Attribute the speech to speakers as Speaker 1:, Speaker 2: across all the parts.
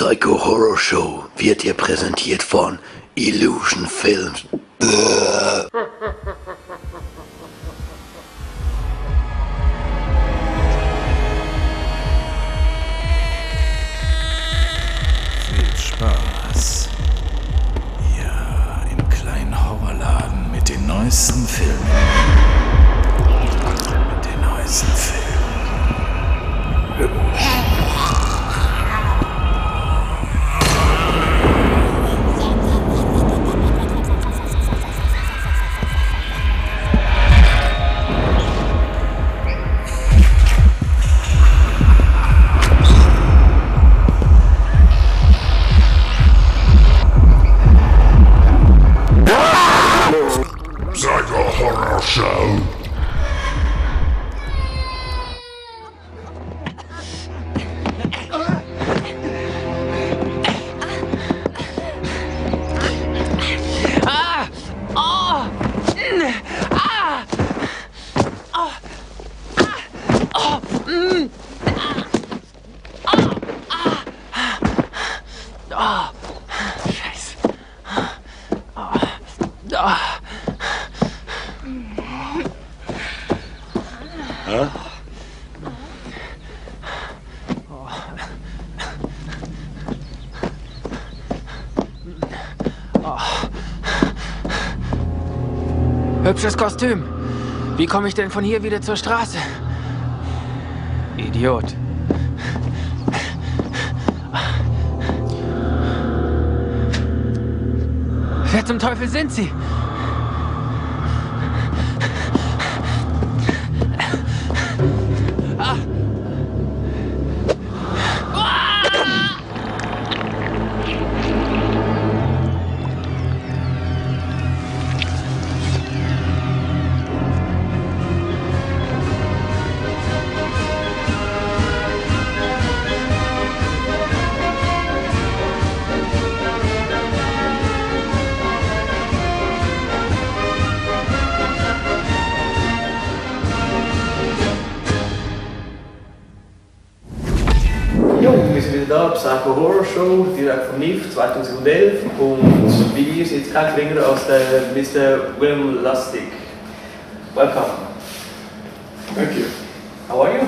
Speaker 1: Psycho-Horror-Show wird dir präsentiert von Illusion Films.
Speaker 2: Viel Spaß. Ja, im kleinen Horrorladen mit den neuesten Filmen. Mit den neuesten Filmen.
Speaker 3: Psycho-Horror-Show.
Speaker 4: Scheiße. Hübsches Kostüm. Wie komme ich denn von hier wieder zur Straße? Idiot. Wer zum Teufel sind Sie?
Speaker 5: Jo, wir sind wieder da, Psycho-Horror-Show, direkt vom NIF 2011 und wie ihr seid kein geringer als der Mr. William Lustig. Welcome.
Speaker 3: Thank you.
Speaker 5: How are you?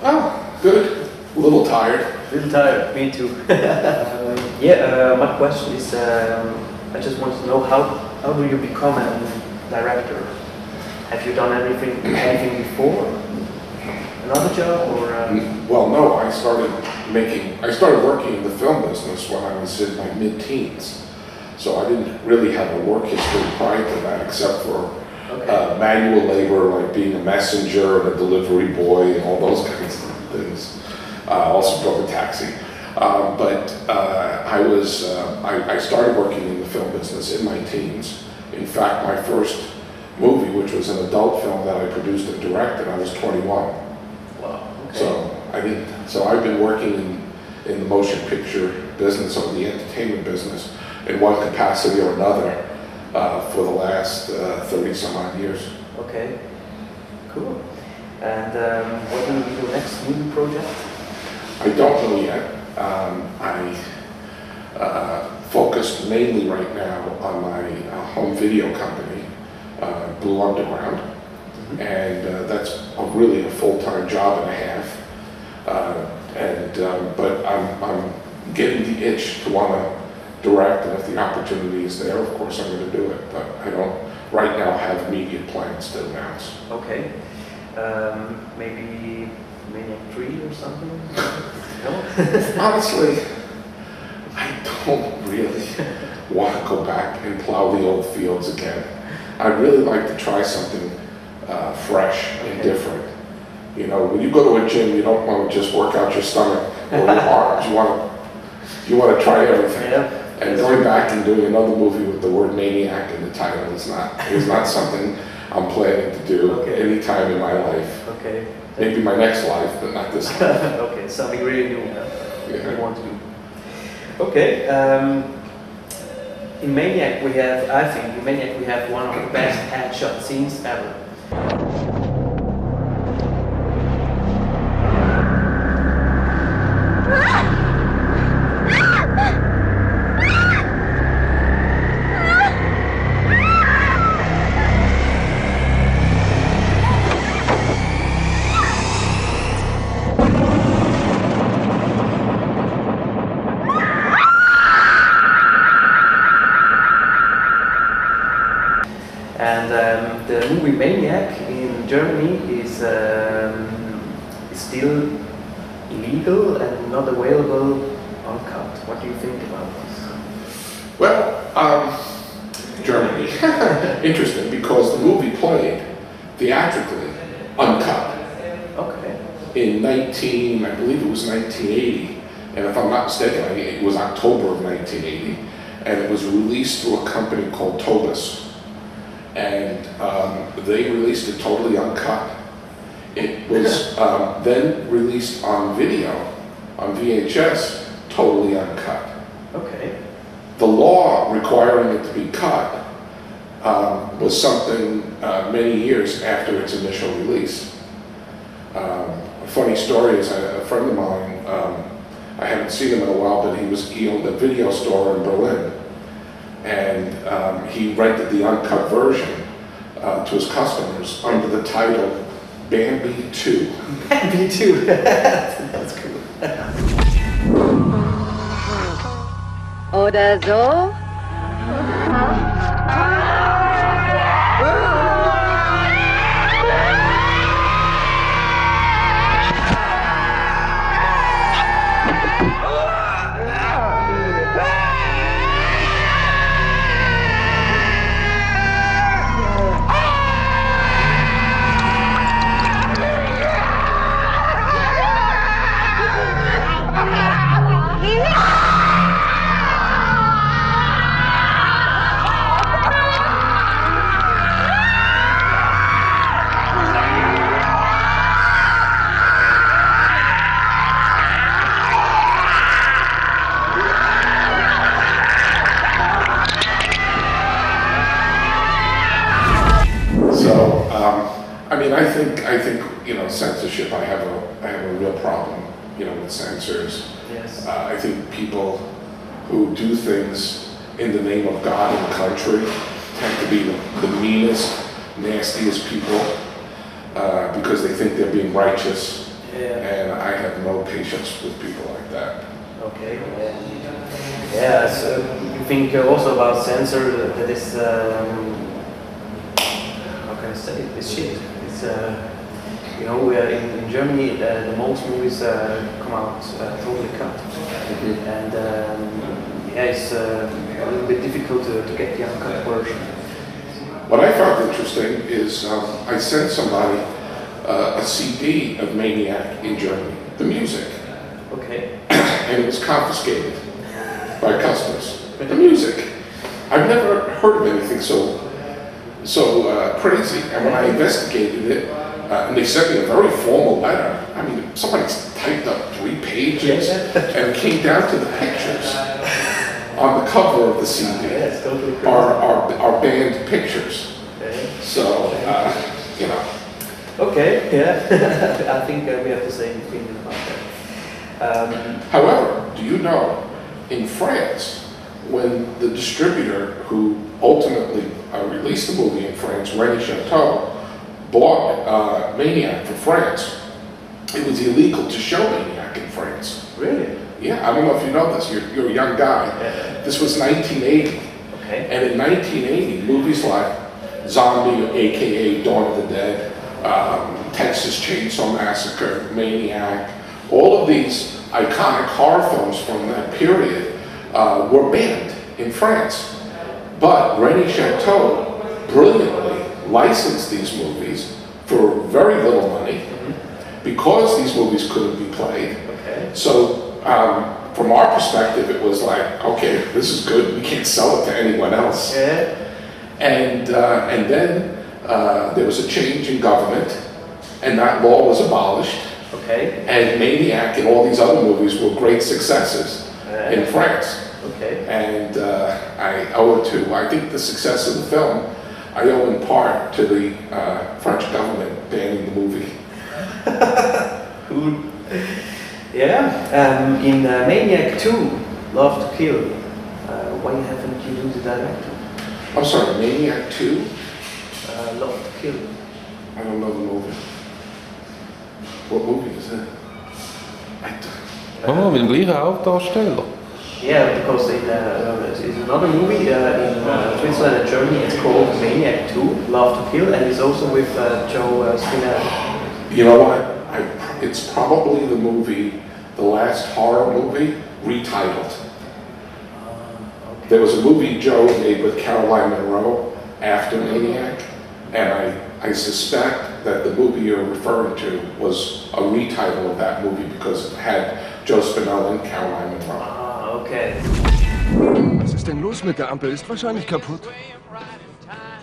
Speaker 3: Oh, good. A little tired.
Speaker 5: A little tired, me too. My question is, I just want to know how do you become a director? Have you done anything before? Another job or?
Speaker 3: Well, no. I started working in the film business when I was in my mid-teens, so I didn't really have a work history prior to that, except for manual labor, like being a messenger and a delivery boy and all those kinds of things. I also drove a taxi, but I started working in the film business in my teens. In fact, my first movie, which was an adult film that I produced and directed, I was 21.
Speaker 5: Wow. Okay.
Speaker 3: So I've been working in the motion picture business or the entertainment business in one capacity or another for the last 30 some odd years.
Speaker 5: Okay. Cool. And what will be your next movie project?
Speaker 3: I don't know yet. I focused mainly right now on my home video company, Blue Underground. And that's really a full-time job and a half. But I'm getting the itch to want to direct, and if the opportunity is there, of course I'm going to do it. But I don't right now have immediate plans to announce.
Speaker 5: Okay. Maybe Maniac 3 or something? No?
Speaker 3: Honestly, I don't really want to go back and plow the old fields again. I'd really like to try something fresh and different. You know, when you go to a gym, you don't want to just work out your stomach or your arms. You want to try everything.
Speaker 5: Yeah.
Speaker 3: And going back and doing another movie with the word maniac in the title is not something I'm planning to do anytime in my life.
Speaker 5: Okay.
Speaker 3: Maybe my next life, but not this life.
Speaker 5: Okay, something really new you want to do. Okay. In Maniac we have one of the best headshot scenes ever. The movie Maniac in Germany is still illegal and not available uncut. What do you think about this?
Speaker 3: Well, Germany. Interesting, because the movie played theatrically uncut.
Speaker 5: Okay.
Speaker 3: In I believe it was 1980, and if I'm not mistaken, it was October of 1980, and it was released through a company called Tobis, and they released it totally uncut. It was then released on video, on VHS, totally uncut.
Speaker 5: Okay.
Speaker 3: The law requiring it to be cut was something many years after its initial release. A funny story is a friend of mine, I haven't seen him in a while, but he owned a video store in Berlin, and he rented the uncut version to his customers under the title Bambi 2.
Speaker 5: Bambi 2. That's cool.
Speaker 6: Oder so?
Speaker 3: I think censorship. I have a real problem, with censors.
Speaker 5: Yes.
Speaker 3: I think people who do things in the name of God and country tend to be the meanest, nastiest people because they think they're being righteous.
Speaker 5: Yeah.
Speaker 3: And I have no patience with people like that.
Speaker 5: Okay. Yeah. So you think also about censor that is how can I say it? It's shit. It's in Germany the most movies come out totally cut, and it's a little bit difficult to get the uncut version.
Speaker 3: What I found interesting is I sent somebody a CD of Maniac in Germany, the music.
Speaker 5: Okay.
Speaker 3: And it was confiscated by customers. The music. I've never heard of anything so crazy. And when I investigated it, and they sent me a very formal letter. I mean, somebody's typed up 3 pages and it came down to the pictures on the cover of the CD.
Speaker 5: Yeah, it's totally crazy.
Speaker 3: Are banned pictures.
Speaker 5: Okay.
Speaker 3: So,
Speaker 5: Okay, yeah. I think we have the same opinion about that.
Speaker 3: However, do you know, in France, when the distributor who ultimately released the movie in France, René Chateau, bought Maniac for France, it was illegal to show Maniac in France.
Speaker 5: Really?
Speaker 3: Yeah, I don't know if you know this, you're a young guy.
Speaker 5: Yeah.
Speaker 3: This was 1980.
Speaker 5: Okay.
Speaker 3: And in 1980, movies like Zombie, aka Dawn of the Dead, Texas Chainsaw Massacre, Maniac, all of these iconic horror films from that period were banned in France. But René Chateau brilliantly licensed these movies for very little money because these movies couldn't be played.
Speaker 5: Okay.
Speaker 3: So from our perspective, it was like, okay, this is good. We can't sell it to anyone else.
Speaker 5: Yeah.
Speaker 3: And then there was a change in government, and that law was abolished.
Speaker 5: Okay.
Speaker 3: And Maniac and all these other movies were great successes in France.
Speaker 5: Okay.
Speaker 3: And I owe it to, I think the success of the film, I owe in part to the French government banning the movie.
Speaker 5: Cool. Yeah. In Maniac 2, Love to Kill, why haven't you do the director?
Speaker 3: I'm sorry, Maniac 2?
Speaker 5: Love to Kill.
Speaker 3: I don't know the movie. What movie is that?
Speaker 7: Oh, mit dem gleichen Hauptdarsteller.
Speaker 5: Yeah, because in another movie in Switzerland and Germany, it's called Maniac 2, Love to Kill, and it's also with Joe Spinell.
Speaker 3: You know what? It's probably the last horror movie retitled.
Speaker 5: Okay.
Speaker 3: There was a movie Joe made with Caroline Munro after Maniac, and I suspect that the movie you're referring to was a retitle of that movie because it had Joe Spinell and Caroline Munro.
Speaker 5: Ah, okay.
Speaker 6: Was ist denn los mit der Ampel? Ist wahrscheinlich kaputt.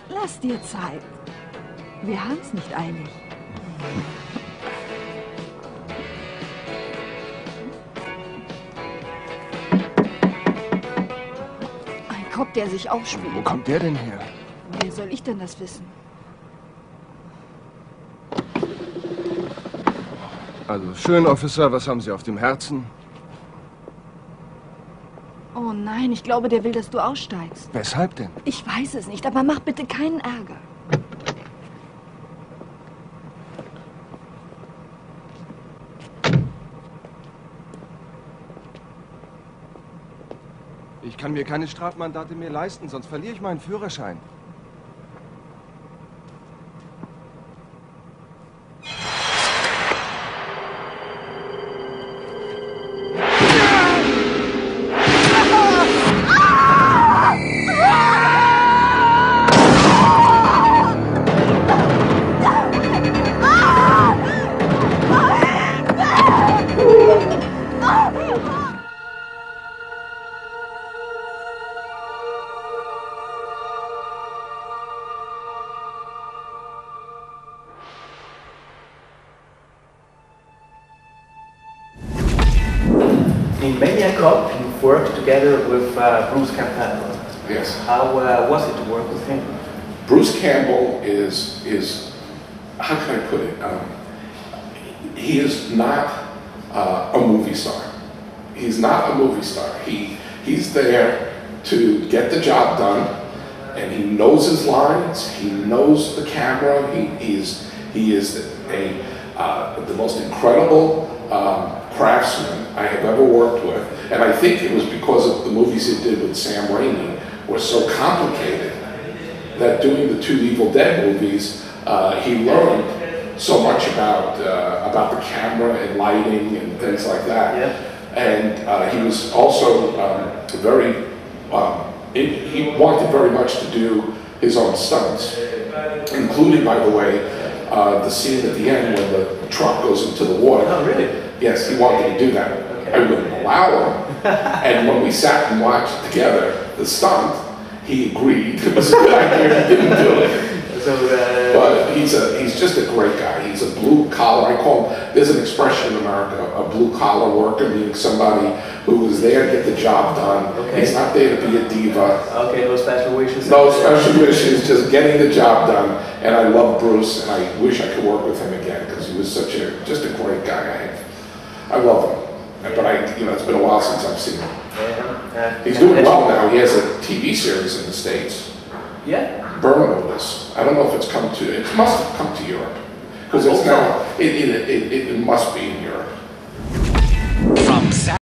Speaker 7: Lass dir Zeit. Wir haben's nicht eilig. Ein Kopf, der sich aufspielt.
Speaker 6: Wo kommt der denn her?
Speaker 7: Wie soll ich denn das wissen?
Speaker 6: Also schön, Officer, was haben Sie auf dem Herzen?
Speaker 7: Oh nein, ich glaube, der will, dass du aussteigst.
Speaker 6: Weshalb denn?
Speaker 7: Ich weiß es nicht, aber mach bitte keinen Ärger.
Speaker 6: Ich kann mir keine Strafmandate mehr leisten, sonst verliere ich meinen Führerschein.
Speaker 5: In Maniac Cop, you've worked together with Bruce Campbell.
Speaker 3: Yes.
Speaker 5: How was it to work with him?
Speaker 3: Bruce Campbell is how can I put it? He is not a movie star. He's not a movie star. He's there to get the job done, and he knows his lines. He knows the camera. He is the most incredible craftsman I have ever worked with, and I think it was because of the movies he did with Sam Raimi were so complicated that doing the 2 Evil Dead movies, he learned so much about the camera and lighting and things like that.
Speaker 5: Yeah.
Speaker 3: And he was also he wanted very much to do his own stunts, including, by the way, the scene at the end when the truck goes into the water.
Speaker 5: Oh, really?
Speaker 3: Yes, he wanted to do that.
Speaker 5: Okay.
Speaker 3: I wouldn't allow him. And when we sat and watched together the stunt, he agreed it was a good idea. He didn't do it.
Speaker 5: So,
Speaker 3: But he's just a great guy. He's a blue collar. I call him. There's an expression in America: a blue collar worker, meaning somebody who is there to get the job done.
Speaker 5: Okay.
Speaker 3: He's not there to be a diva.
Speaker 5: okay, no special wishes.
Speaker 3: No special wishes, just getting the job done. And I love Bruce, and I wish I could work with him again because he was just a great guy. I love him. But it's been a while since I've seen him.
Speaker 5: Yeah.
Speaker 3: He's doing well now. He has a TV series in the States.
Speaker 5: Yeah.
Speaker 3: Burn Notice. I don't know if it's come to. It must have come to Europe because it's now. It must be in Europe.